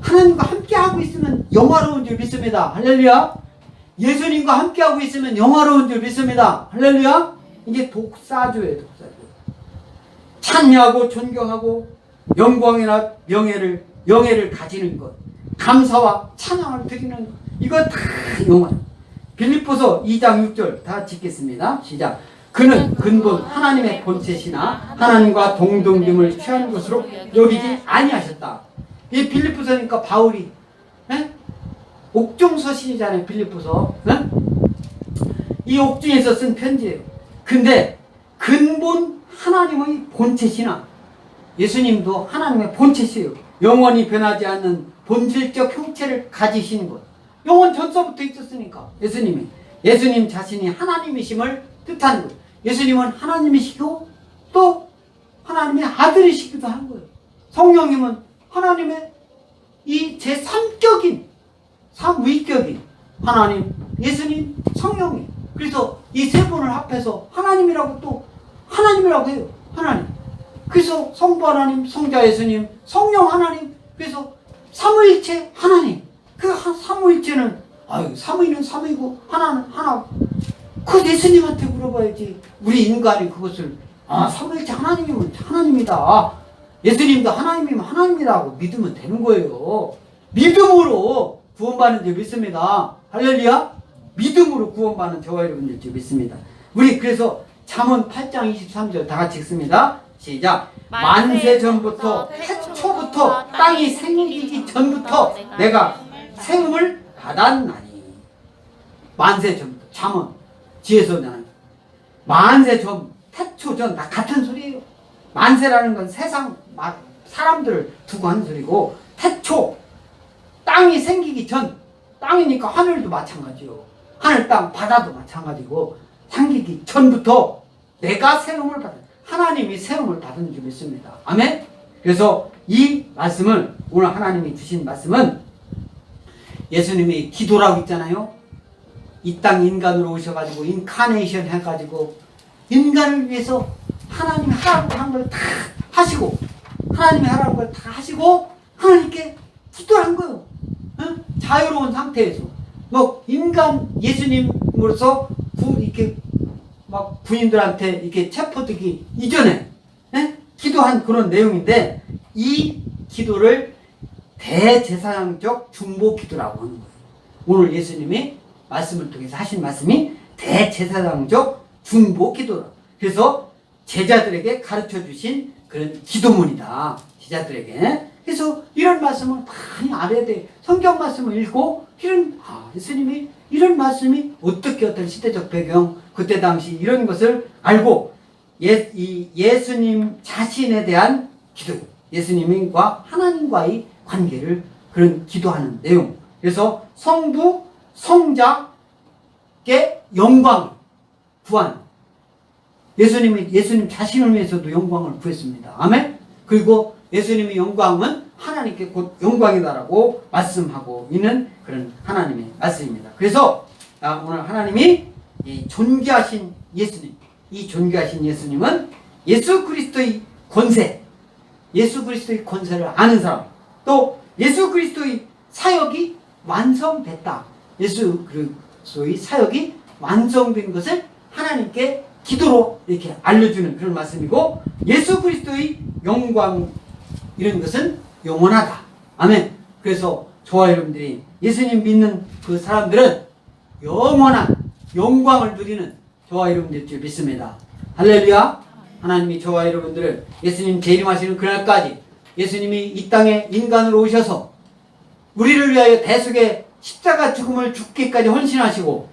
하나님과 함께하고 있으면 영화로운 줄 믿습니다. 할렐루야. 예수님과 함께하고 있으면 영화로운 줄 믿습니다. 할렐루야. 이게 독사조예요. 찬미하고 존경하고 영광이나 영예를 가지는 것, 감사와 찬양을 드리는 것, 이거 다 영화예요. 빌립보서 2장 6절 다 같이 읽겠습니다. 시작. 그는 근본 하나님의 본체시나 하나님과 동등됨을 취하는 것으로 여기지 아니하셨다. 이 빌립보서니까 바울이 옥중 서신이잖아요. 빌립보서. 이 옥중에서 쓴 편지예요. 근데 근본 하나님의 본체시나, 예수님도 하나님의 본체시에요. 영원히 변하지 않는 본질적 형체를 가지신 것. 영원 전서부터 있었으니까 예수님 자신이 하나님이심을 뜻하는 것. 예수님은 하나님이시고 또 하나님의 아들이시기도 한 거예요. 성령님은 하나님의 이 제3격인 삼위격인 하나님, 예수님, 성령님. 그래서 이 세 분을 합해서 하나님이라고 또 하나님이라고 해요. 하나님. 그래서 성부 하나님, 성자 예수님, 성령 하나님. 그래서 삼위일체 하나님. 그 삼위일체는 삼위는 삼위고 하나는 하나. 그 예수님한테 물어봐야지. 우리 인간이 그것을 삼위일체 하나님이면 하나님이다, 예수님도 하나님이면 하나님이다 하고 믿으면 되는 거예요. 믿음으로 구원받는 줄 믿습니다. 할렐루야. 믿음으로 구원받는 저와 여러분들 줄 믿습니다. 우리 그래서 잠언 8장 23절 다 같이 읽습니다. 시작. 만세 전부터 태초부터 땅이 생기기 전부터 내가 세움을 받았나니. 만세 전부터. 잠언 지혜서는 만세 전, 태초 전 다 같은 소리예요. 만세라는 건 세상 사람들을 두고 하는 소리고, 태초 땅이 생기기 전, 땅이니까 하늘도 마찬가지요. 하늘, 땅, 바다도 마찬가지고, 생기기 전부터 내가 세움을 받은, 하나님이 세움을 받은 줄 믿습니다. 아멘. 그래서 이 말씀을, 오늘 하나님이 주신 말씀은 예수님이 기도라고 있잖아요. 이 땅 인간으로 오셔가지고 인카네이션 해가지고 인간을 위해서 하나님이 하라고 한 걸 다 하시고, 하나님이 하라는 걸 다 하시고 하나님께 기도한 거예요. 자유로운 상태에서 인간 예수님으로서 이렇게 막 부인들한테 이렇게 체포되기 이전에 기도한 그런 내용인데, 이 기도를 대제사장적 중보 기도라고 하는 거예요. 오늘 예수님이 말씀을 통해서 하신 말씀이 대제사장적 중보 기도라. 그래서 제자들에게 가르쳐 주신 그런 기도문이다. 제자들에게. 그래서 이런 말씀을 많이 알아야 돼. 성경 말씀을 읽고 예수님이 이런 말씀이 어떻게 어떤 시대적 배경, 그때 당시 이런 것을 알고 예수님 자신에 대한 기도, 예수님과 하나님과의 관계를 그런 기도하는 내용. 그래서 성부, 성자께 영광을 구하는, 예수님 자신을 위해서도 영광을 구했습니다. 아멘. 그리고 예수님의 영광은 하나님께 곧 영광이다라고 말씀하고 있는 그런 하나님의 말씀입니다. 그래서 오늘 하나님이 이 존귀하신 예수님, 이 존귀하신 예수님은 예수 그리스도의 권세, 예수 그리스도의 권세를 아는 사람, 또 예수 그리스도의 사역이 완성됐다. 예수 그리스도의 사역이 완성된 것을 하나님께 기도로 이렇게 알려주는 그런 말씀이고, 예수 그리스도의 영광, 이런 것은 영원하다. 아멘. 그래서 저와 여러분들이 예수님 믿는 그 사람들은 영원한 영광을 누리는 저와 여러분들 줄 믿습니다. 할렐루야. 하나님이 저와 여러분들을 예수님 재림하시는 그날까지, 예수님이 이 땅에 인간으로 오셔서 우리를 위하여 대속의 십자가 죽음을 죽기까지 헌신하시고,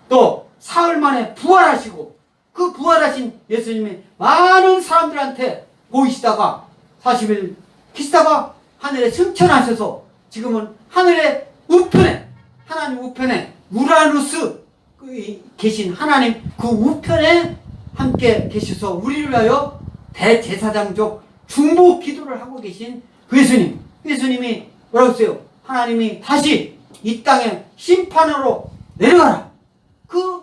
또 사흘 만에 부활하시고 그 부활하신 예수님이 많은 사람들한테 보이시다가 40일 계시다가 하늘에 승천하셔서 지금은 하늘의 우편에, 하나님 우편에, 우라누스 계신 하나님 그 우편에 함께 계셔서 우리를 위하여 대제사장적 중보 기도를 하고 계신 그 예수님, 예수님이 뭐라고 했어요? 하나님이 다시 이 땅에 심판으로 내려가라. 그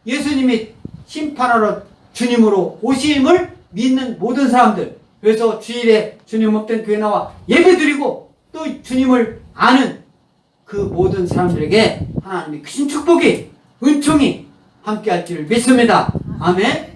예수님이 심판하러 주님으로 오심을 믿는 모든 사람들, 그래서 주일에 주님 없던 교회 나와 예배드리고 또 주님을 아는 그 모든 사람들에게 하나님의 크신 축복이, 은총이 함께할 줄 믿습니다. 아멘.